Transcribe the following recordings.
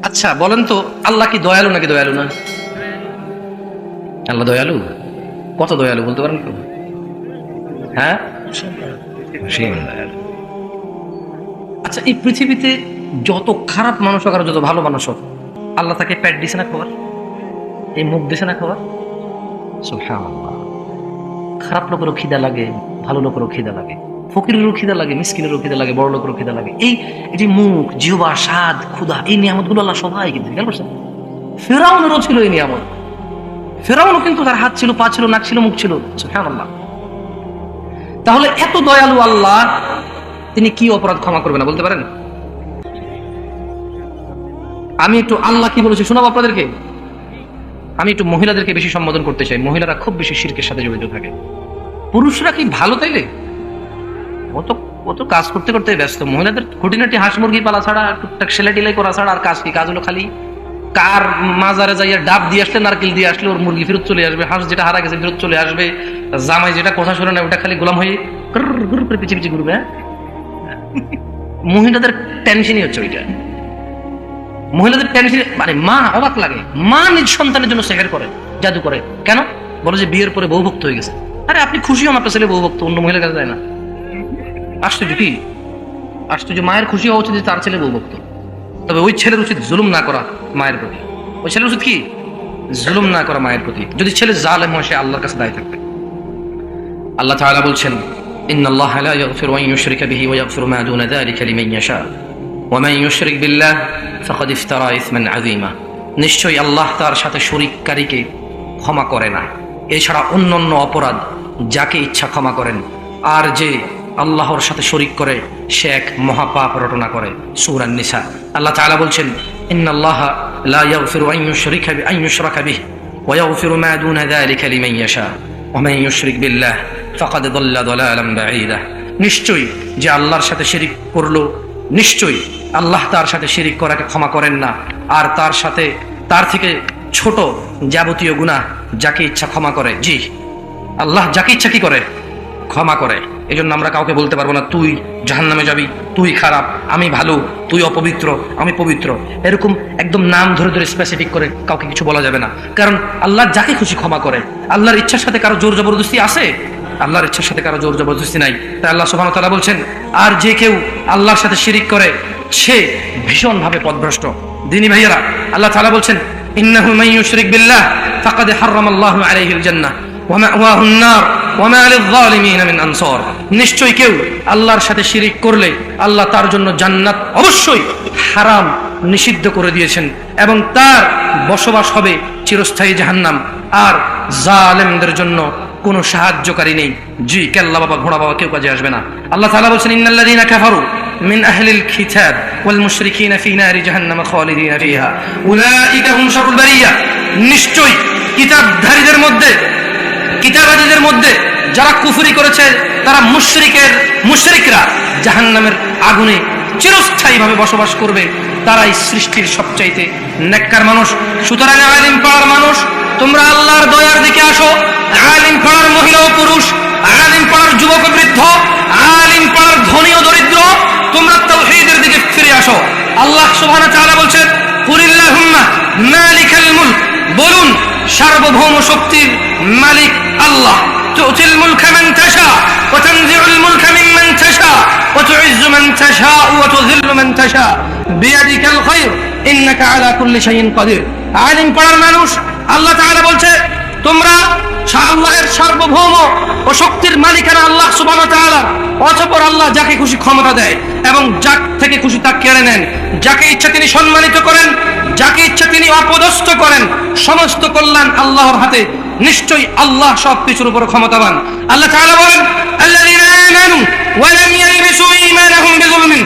আচ্ছা বলেন তো, আল্লাহ কি দয়ালু নাকি দয়ালু না? আল্লাহ দয়ালু? কত দয়ালু বলতে পারেন তো? হ্যাঁ, সীম দয়ালু। আচ্ছা, এই পৃথিবীতে যত খারাপ মানুষ হোক আর যত ভালো মানুষ হোক, আল্লাহ তাকে পেট দিছে না খাবার, এই মুখ দিছে না খাবার। সুবহানাল্লাহ। খারাপ লোকেরও খিদা লাগে, ভালো লোকেরও খিদা লাগে, ফকিরেরও খিদা লাগে, মিসকিনেরও খিদা লাগে, বড় লোকেরও খিদা লাগে। এই যে মুখ, জিহ্বা, স্বাদ, ক্ষুধা, এই নিয়ামত গুলো আল্লাহ সবাই কিন্তু খেয়াল করছেন। ফেরাউনেরও ছিল এই নিয়ামত। ফেরাউনও কিন্তু তার হাত ছিল, পা ছিল, নাক ছিল, মুখ ছিল। সুবহানাল্লাহ। তাহলে এত দয়ালু আল্লাহ, তিনি কি অপরাধ ক্ষমা করবে না বলতে পারেন? আমি একটু আল্লাহ কি বলেছি শোনাবো আপনাদেরকে। আমি একটু মহিলাদেরকে বেশি সম্বোধন করতে চাই। মহিলারা খুব বেশি শিরকের সাথে জড়িত থাকে। পুরুষরা কি ভালো তাইলে? ও তো কাজ করতে করতে ব্যস্ত। মহিলাদের খুঁটিনাটি হাঁস মুরগি পালা ছাড়া, টুকটাক সেলাই টেলাই করা ছাড়া আর কাজ কি? কাজ হলো খালি কার মাজারে যাইয়া ডাব দিয়ে আসলে, নারকেল দিয়ে আসলে ওর মুরগি ফেরত চলে আসবে, হাঁস যেটা হারা গেছে ফেরত চলে আসবে, জামাই যেটা কথা শুনে না ওটা খালি গোলাম হয়ে গুর করে পিছিয়ে পিছিয়ে ঘুরবে। মহিলাদের টেনশনই হচ্ছে ওইটা। মহিলাদের টেনশন মানে মা অবাক লাগে, মা নিজ সন্তানের জন্য সেহের করে, জাদু করে। কেন? বলে যে বিয়ের পরে বউভক্ত হয়ে গেছে। আরে আপনি খুশি হন আপনার ছেলে বউভক্ত, অন্য মহিলার কাছে যায় না। আশ্চর্য কি? আশ্চর্য। মায়ের খুশি হওয়া উচিত যে তার ছেলে বউভক্ত। তবে ওই ছেলের উচিত জুলুম না করা মায়ের প্রতি। ওই ছেলের উচিত কি? জুলুম না করা মায়ের প্রতি। যদি ছেলে জালেম হয় সে আল্লাহর কাছে দায়ী থাকবে। আল্লাহ তাআলা বলছেন, ইন্নাল্লাহা লা ইয়াগফিরু আন ইউশরিকা বিহি ওয়া ইয়াগফিরু মা দুনা যালিকা লিমান ইয়াশা ওয়া মান ইউশরিক বিল্লাহ ফাকাদ ইফতারা ইসমান আযীমা। নিশ্চয়ই আল্লাহ তার সাথে শরীককারীকে ক্ষমা করে না, এছাড়া অন্যান্য অপরাধ যাকে ইচ্ছা ক্ষমা করেন। আর যে আল্লাহর সাথে শরীক করে সে এক মহাপাপ রটনা করে। সূরা নিসা। আল্লাহ তাআলা বলছেন, ইন্নাল্লাহা লা ইয়াগফিরু আন ইউশরাকা বিহি ওয়া ইয়াগফিরু মা দুনা যালিকা লিমান ইয়াশা ওয়া মান ইউশরিক বিল্লাহ ফাকাদ দাল্লা দালালান বাঈদা। নিশ্চয়ই যে আল্লাহর সাথে শিরিক করলো, নিশ্চয়ই আল্লাহ তার সাথে শিরিক করাকে ক্ষমা করেন না, আর তার থেকে ছোট যাবতীয় গুনাহ যাকে ইচ্ছা ক্ষমা করে। জি, আল্লাহ যাকে ইচ্ছা কি করে? ক্ষমা করে। এই জন্য আমরা কাউকে বলতে পারবো না তুই জাহান্নামে যাবি, তুই খারাপ, আমি ভালো, তুই অপবিত্র, আমি পবিত্র। এরকম একদম নাম ধরে ধরে স্পেসিফিক করে কাউকে কিছু বলা যাবে না। কারণ আল্লাহ যাকে খুশি ক্ষমা করে। আল্লাহর ইচ্ছার সাথে কারো জোর জবরদস্তি আছে? আল্লাহর ইচ্ছার সাথে কারো জোর জবরদস্তি নাই। তাই আল্লাহ সুবহানাহু ওয়া তাআলা বলছেন, আর যে কেউ আল্লাহর সাথে শিরিক করে সে ভীষণ ভাবে পথভ্রষ্ট। দিনী ভাইয়েরা, আল্লাহ তাআলা বলছেন, ইন্নাহু মান ইউশরিক বিল্লাহ ফাকাদ হারামাল্লাহু আলাইহিল জান্নাহ ওয়া মাওয়াহুন নার ওয়া মা লিয-যালিমিন মিন আনসার। নিশ্চয়ই কেউ আল্লাহর সাথে শিরিক করলে আল্লাহ তার জন্য জান্নাত অবশ্যই হারাম, নিষিদ্ধ করে দিয়েছেন, এবং তার বসবাস হবে চিরস্থায়ী জাহান্নাম। আর জালেমদের জন্য কোনো সাহায্যকারী নেই। জি, কেল্লা বাবা ঘোড়া বাবা কেউ কাজে আসবে না। আল্লাহ তাআলা বলছেন, ইন্নাল্লাযীনা কাফারু মিন আহলিল কিতাব ওয়াল মুশরিকিনা ফি নারি জাহান্নাম খালিদিনা ফিহা উলাইকা হুম শাররুল বারিয়া। নিশ্চয়ই কিতাবধারীদের মধ্যে, কিতাবাদীদের মধ্যে যারা কুফরি করেছে, তারা মুশরিকরা জাহান্নামের আগুনে চিরস্থায়ীভাবে বসবাস করবে। তারাই সৃষ্টির সবচাইতে নেককার মানুষ। সুতরাং আলিম পাড়ার মানুষ, তোমরা আল্লাহর দয়ার দিকে আসো। আলিম পাড়ার মহিলা ও পুরুষ, আলিম পাড়ার যুবক ও বৃদ্ধ, আলিম পাড়ার ধনী ও দরিদ্র, তোমরা তাওহীদের দিকে ফিরে আসো। আল্লাহ সুবহানাহু ওয়া তাআলা বলছেন, কুলিল্লাহুম্মা মালিকাল মুলক, বলুন সার্বভৌম শক্তির মালিক আল্লাহ। তুতিল মুলকা মান তাশা ওয়া তানজিউল মুলকা মিম্মান তাশা ওয়া তুইজ্জু মান তাশা ওয়া তুযিল্লু মান তাশা বিয়াদিকাল খায়র ইন্নাকা আলা কুল্লি শাইইন কাদির। আলিম পাড়ার মানুষ, আল্লাহ তাআলা বলছে, তোমরা আল্লাহর সার্বভৌম ও শক্তির মালিকানা আল্লাহ সুবহানাহু ওয়া তাআলা। অতঃপর আল্লাহ যাকে খুশি ক্ষমতা দেয় এবং যার থেকে খুশি তা কেড়ে নেন। যাকে ইচ্ছা তিনি সম্মানিত করেন, যাকে ইচ্ছা তিনি অপদস্থ করেন। সমস্ত কল্যাণ আল্লাহর হাতে। নিশ্চয়ই আল্লাহ সব কিছুর উপর ক্ষমতাবান। আল্লাহ তাআলা বলেন, আল্লাযীনা আমানু ওয়া লাম ইয়ালবিসু ঈমানাহুম বিযুলমিন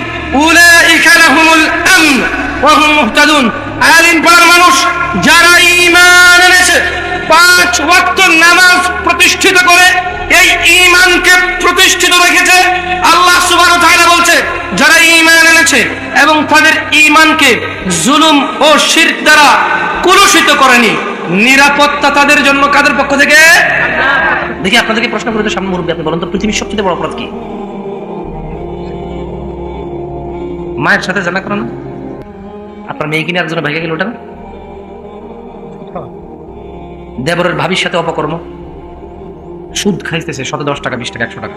উলাইকা লাহুমুল আমন ওয়া হুম মুহতাদুন। আলিম পাড়ার মানুষ যারা ঈমান এনেছে, 5 ওয়াক্ত নামাজ প্রতিষ্ঠিত করে এই ঈমানকে প্রতিষ্ঠিত রেখেছে, আল্লাহ সুবহানাহু ওয়া তাআলা বলছে যারা ঈমান এনেছে এবং তাদের ঈমানকে জুলুম ও শিরক দ্বারা কলুষিত করেনি, নিরাপত্তা তাদের জন্য কাদের পক্ষ থেকে? দেখি আপনাদেরকে প্রশ্ন করে সামনে মুরব্বী, আপনি বলেন তো পৃথিবীর সবচেয়ে বড় অপরাধ কি? মায়ের সাথে জানা করা না? আপনার মেয়ে কিনে একজনে ভেঙে গেল, ওটা না? দেবরের ভাবির সাথে অপকর্ম, সুদ খাইতেছে 10 টাকা 20 টাকা 100 টাকা,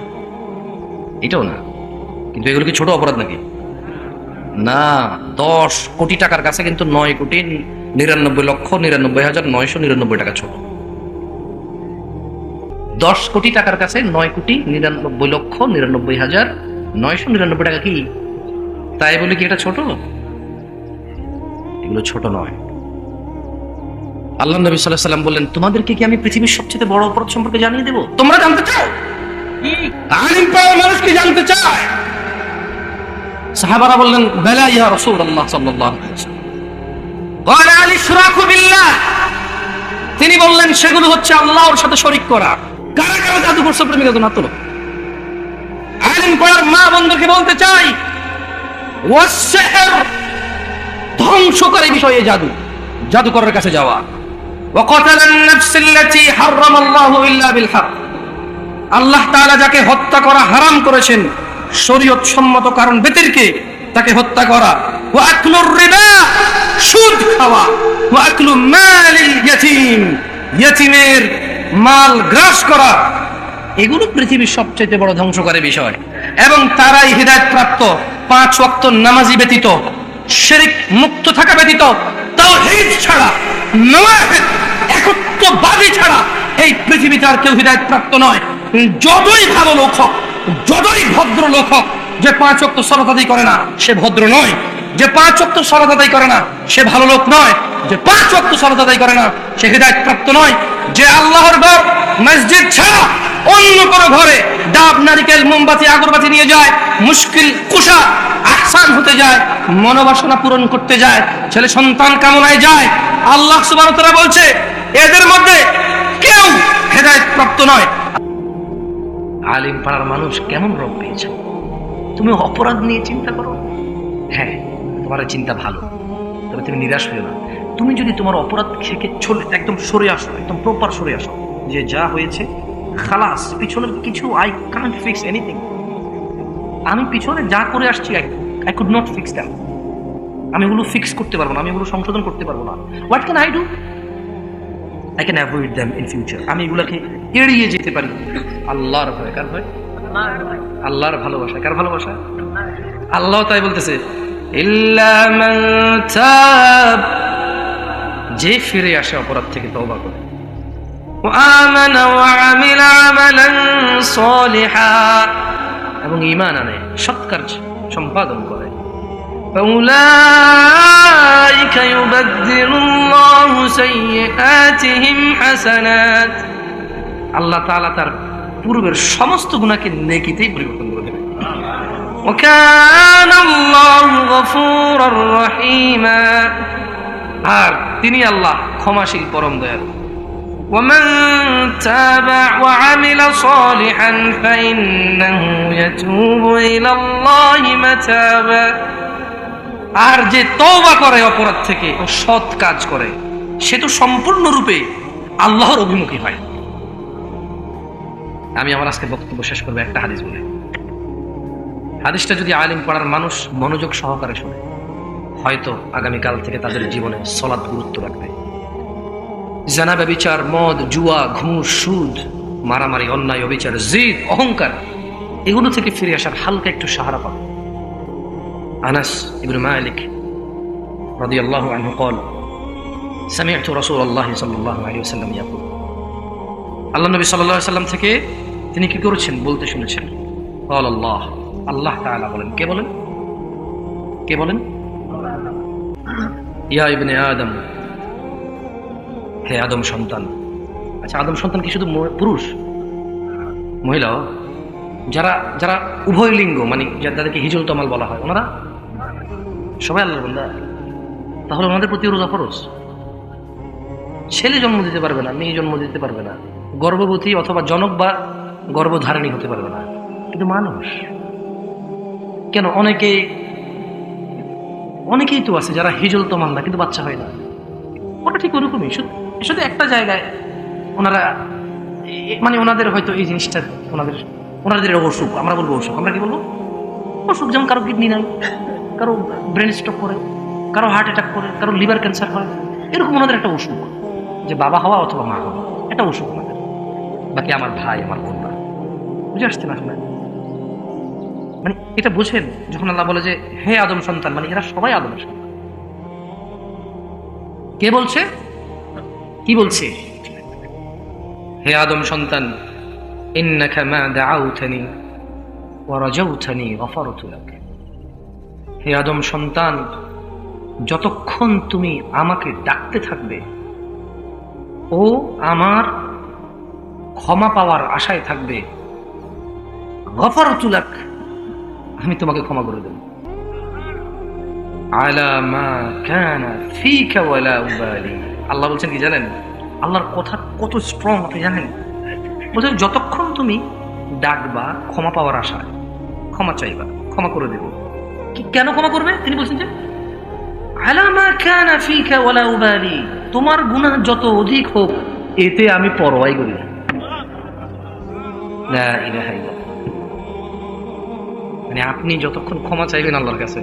এটাও না। কিন্তু এগুলো কি ছোট অপরাধ নাকি? না, 10 কোটি টাকার কাছে কিন্তু 9,99,99,999 টাকা ছোট। 10 কোটি টাকার কাছে 9,99,99,999 টাকা কি তাই বলে কি এটা ছোট? এগুলো ছোট নয়। আল্লাহ নবী সাল্লাল্লাহু আলাইহি ওয়াসাল্লাম বললেন, তোমাদেরকে কি আমি পৃথিবীর সবচেয়ে বড় অপরাধ সম্পর্কে জানিয়ে দেব? তোমরা জানতে চাও? আলিম পাওয়া মানুষ কি জানতে চায়? সাহাবারা বললেন, বেলা ইয়া রাসূলুল্লাহ সাল্লাল্লাহু আলাইহি ওয়াসাল্লাম। ক্বালা আল ইশরাকু বিল্লাহ, তিনি বললেন সেগুলো হচ্ছে আল্লাহর সাথে শরীক করা। কারা কারা জাদু করছে প্রেমিক একজন হাত তোলো। আলিম পড়ার মা বন্ধুকে বলতে চাই, ওয়াসসিহর, ধ্বংসকারী বিষয়ে জাদু, জাদুকরের কাছে যাওয়া। ওয়া কাতালান নাফসাল্লাতী হারামাল্লাহু ইল্লা বিল হক, আল্লাহ তাআলা যাকে হত্যা করা হারাম করেছেন শরীয়ত সম্মত কারণ ব্যতিরেকে তাকে হত্যা করা। ওয়া আকলুর রিবা, সুদ খাওয়া। ওয়া আকলু মালিল ইয়াতীম, ইয়াতীমের মাল গ্রাস করা। এগুলো পৃথিবীর সবচেয়ে বড় ধ্বংসকারী বিষয়। এবং তারাই হিদায়াত প্রাপ্ত 5 ওয়াক্ত নামাজি ব্যতীত, শিরক মুক্ত থাকা ব্যতীত, তাওহীদ ছাড়া, নওয়াহিদ একত্ববাদী ছাড়া এই পৃথিবীতে আর কেউ হিদায়াত প্রাপ্ত নয়। যতই ভালো লোক হোক, যতই ভদ্র লোক হোক, যে 5 ওয়াক্ত সালাত আদায় করে না সে ভদ্র নয়। যে 5 ওয়াক্ত সালাত আদায় করে না সে ভালো লোক নয়। যে 5 ওয়াক্ত সালাত আদায় করে না সে হিদায়াত প্রাপ্ত নয়। যে আল্লাহর ঘর মসজিদ ছাড়া অন্য কোনো ঘরে ডাব, নারিকেল, মোমবাতি, আগরবাতি নিয়ে যায়, মুশকিল কুশা আহসান হতে যায়, মনোবাসনা পূরণ করতে যায়, ছেলে সন্তান কামনায় যায়, আল্লাহ সুবহানাহু ওয়া তাআলা বলছে এদের মধ্যে কেউ হেদায়েত প্রাপ্ত নয়। আলিম পাড়ার মানুষ কেমন রব পেয়েছে? তুমি অপরাধ নিয়ে চিন্তা করো, হ্যাঁ তোমার চিন্তা ভালো, তবে তুমি নিরাশ হইও না। তুমি যদি তোমার অপরাধ থেকে একদম সরে আসো, একদম প্রপার সরে আসো, যে যা হয়েছে খালাস, পিছনের কিছু আই কান্ট ফিক্স এনিথিং, আমি পিছনে যা করে আসছি I could not fix them, আমি এগুলো ফিক্স করতে পারবো না, আমি এগুলো সংশোধন করতে পারবো না। What can I do? I can avoid them in future, আমি এগুলাকে এড়িয়ে যেতে পারি। আল্লাহর ভয়, কার ভয়? আল্লাহর ভালোবাসা। কার ভালোবাসা? আল্লাহ তাই বলতেছে, ইল্লা মান তাব, যে ফিরে আসে অপরাধ থেকে, তওবা করে, ওয়া আমানা ওয়া আমিলা আমালান সালিহা, এবং ঈমান আনে, সৎ কাজ সম্পাদন করে, ফাউলাইকা ইউবাদদিলুল্লাহু সাইয়্যাতিহিম হাসানাত, আল্লাহ তাআলা তার পূর্বের সমস্ত গুনাহকে নেকিতেই পরিবর্তন করে দেবেন। ওয়া কানা আল্লাহু গফুরার রহিমা, আর তিনি আল্লাহ ক্ষমাশীল, পরম দয়ালু। ومن تاب وعمل صالحا فإنه يتوب إلى الله متابا, আর যে তওবা করে অপরাধ থেকে ও সৎ কাজ করে সে তো সম্পূর্ণরূপে আল্লাহর অভিমুখী হয়। আমি আমার আজকে বক্তব্য শেষ করবো একটা হাদিস বলে। হাদিসটা যদি আলিম পাড়ার মানুষ মনোযোগ সহকারে শোনে, হয়তো আগামীকাল থেকে তাদের জীবনে সালাত গুরুত্ব রাখবে। জানা, ব্যভিচার, মদ, জুয়া, ঘুষ, সুদ, মারামারি, অন্যায়, অবিচার, জিদ, অহংকার, এগুলো থেকে ফিরে আসার হালকা একটু সাহারা পাবে। আনাস ইবনে মালিক রাদিয়াল্লাহু আনহু قال سمعت رسول الله صلى الله عليه وسلم يقول, আল্লাহ নবী সাল্লাল্লাহু আলাইহি ওয়াসাল্লাম থেকে তিনি কি করেছেন বলতে শুনেছেন, قال الله, আল্লাহ তাআলা বলেন। কে বলেন? কে বলেন? ইয়া ইবনে আদম, হে আদম সন্তান। আচ্ছা, আদম সন্তান কি শুধু পুরুষ? মহিলাও? যারা যারা উভয় লিঙ্গ, মানে যাদেরকে হিজল তমাল বলা হয়, ওনারা সবাই আল্লাহর বান্দা। তাহলে ওনাদের প্রতি রোজা ফরজ। ছেলে জন্ম দিতে পারবে না, মেয়ে জন্ম দিতে পারবে না, গর্ভবতী অথবা জনক বা গর্ভধারিণী হতে পারবে না, কিন্তু মানুষ কেন? অনেকেই তো আছে যারা হিজল তমাল না, কিন্তু বাচ্চা হয় না। ওটা ঠিক ওরকমই, শুধু একটা জায়গায় ওনারা, মানে ওনাদের হয়তো এই জিনিসটা ওনাদের অসুখ, আমরা বলবো অসুখ, আমরা কি বলবো? অসুখ। যেমন কারো কিডনি নাই, কারো ব্রেন স্ট্রোক করে, কারো হার্ট অ্যাটাক করে, কারো লিভার ক্যান্সার হয়, এরকম ওনাদের একটা অসুখ, যে বাবা হওয়া অথবা মা হওয়া, এটা অসুখ ওনাদের। বাকি আমার ভাই, আমার বোনরা, বুঝে আসছে না আসলে? মানে এটা বুঝেন, যখন আল্লাহ বলে যে হে আদম সন্তান, মানে এরা সবাই আদমের সন্তান। কে বলছে? কি বলছে? হে আদম সন্তান, ইন্নাকা মা দাআউতানি ওয়া রাজাউতানি গফারতু লাক। হে আদম সন্তান, যতক্ষণ তুমি আমাকে ডাকতে থাকবে ও আমার ক্ষমা পাওয়ার আশায় থাকবে, গফারতু লাক, আমি তোমাকে ক্ষমা করে দেব। আলা মা কানা ফীকা ওয়ালা উবালি। আল্লাহ বলছেন কি জানেন? আল্লাহর কথা কত স্ট্রং আপনি জানেন? বলছেন যতক্ষণ তুমি ডাকবা ক্ষমা পাওয়ার আশায়, ক্ষমা চাইবা, ক্ষমা করে দেব। কেন ক্ষমা করবে? তিনি বলছেন যে আলা মা কানা ফীকা ওয়ালা উবালি, তোমার গুনাহ যত অধিক হোক এতে আমি পরোয়াই করি না। লা ইলাহা ইল্লাল্লাহ। মানে আপনি যতক্ষণ ক্ষমা চাইবেন আল্লাহর কাছে,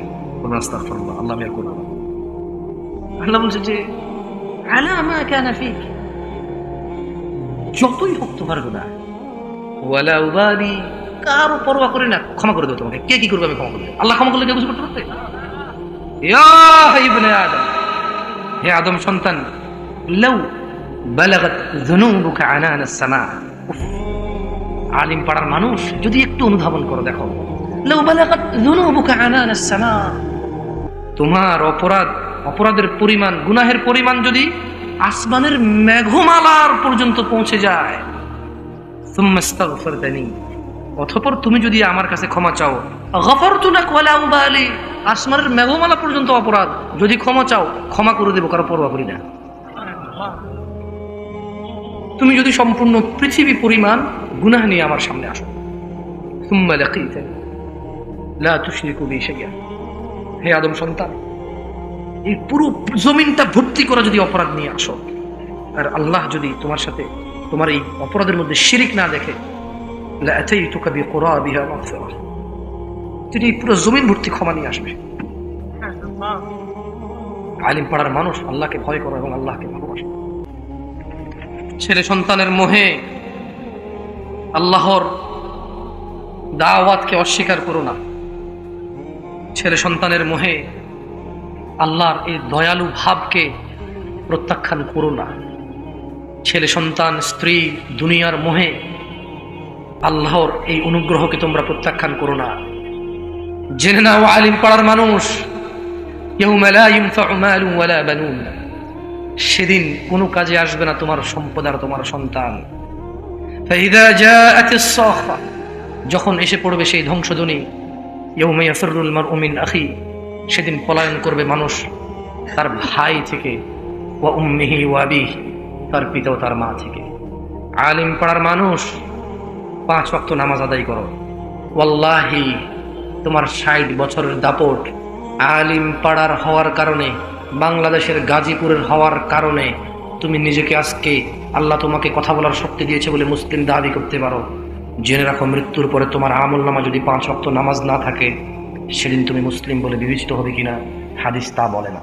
আস্তাগফিরুল্লাহ, আল্লাহ আমি আর করব না। আল্লাহ বলছে যে আলা মা কানা ফীক, যতই হোক তোমার গুনাহ, ওয়ালা উবালি, কারো পরোয়া করি না, ক্ষমা করে দেব তোমাকে। কে কি করবে আমি ক্ষমা করে দেব। আল্লাহ ক্ষমা করলে কেউ কিছু করতে পারবে? ইয়া ইবনে আদম, হে আদম সন্তান, লাউ বালাগাত যুনুবুকা আনান আস-সামা। আলিম পাড়ার মানুষ যদি একটু অনুধাবন করো, দেখো, লাউ বালাগাত যুনুবুকা আনান আস-সামা, তোমার অপরাধের পরিমাণ, গুনাহের পরিমাণ যদি আসমানের মেঘমালার পর্যন্ত পৌঁছে যায়, সুম্মা আস্তাগফিরতানি, অতঃপর তুমি যদি আমার কাছে ক্ষমা চাও, গফারতু লাক ওয়ালা উবালি, আসমানের মেঘমালা পর্যন্ত অপরাধ যদি ক্ষমা চাও, ক্ষমা করে দেব, কারো পরোয়া করি না। তুমি যদি সম্পূর্ণ পৃথিবী পরিমাণ গুনাহ নিয়ে আমার সামনে আসো, সুম্মা লাকিতানি লা তুশরিকু বি শাইআ, হে আদম সন্তান, এই পুরো জমিনটা ভর্তি করা যদি অপরাধ নিয়ে আসো, আর আল্লাহ যদি তোমার সাথে তোমার এই অপরাধের মধ্যে শিরিক না দেখে, লা আতাইতুকা বিকুরাবিহা মাগফিরাহ, তিনি পুরো জমিন ভর্তি ক্ষমা নিয়ে আসবে। আলিম পাড়ার মানুষ আল্লাহকে ভয় করো এবং আল্লাহকে ভালোবাসো। ছেলে সন্তানের মোহে আল্লাহর দাওয়াতকে অস্বীকার করো না। ছেলে সন্তানের মোহে আল্লাহর এই দয়ালু ভাবকে প্রত্যাখ্যান করো না। ছেলে সন্তান, স্ত্রী, দুনিয়ার মোহে আল্লাহর এই অনুগ্রহকে তোমরা প্রত্যাখ্যান করো না। জেনে নাও আলিম পাড়ার মানুষ, ইয়াউমা লা ইনফাউ মালুন ওয়ালা বানুন, সেদিন কোনো কাজে আসবে না তোমার সম্পদ আর তোমার সন্তান। ফাইযা জাআতিস সাখা, যখন এসে পড়বে সেই ধ্বংসধ্বনি, ইয়াউমা ইয়াফিরুল মারউ মিন আখি, সেদিন পলায়ন করবে মানুষ তার ভাই থেকে, ওয়া উম্মিহি ওয়া আবিহি, তার পিতা ও তার মা থেকে। আলিম পাড়ার মানুষ 5 ওয়াক্ত নামাজ আদায় করো। ওয়াল্লাহি তোমার 60 বছরের দাপট আলিম পাড়ার হওয়ার কারণে, বাংলাদেশের গাজীপুরের হওয়ার কারণে তুমি নিজেকে আজকে আল্লাহ তোমাকে কথা বলার শক্তি দিয়েছে বলে মুসলিম দাবি করতে পারো। জেনে রাখো, মৃত্যুর পরে তোমার আমলনামা যদি 5 ওয়াক্ত নামাজ না থাকে, সেদিন তুমি মুসলিম বলে বিবেচিত হবে কিনা হাদিস তা বলে না।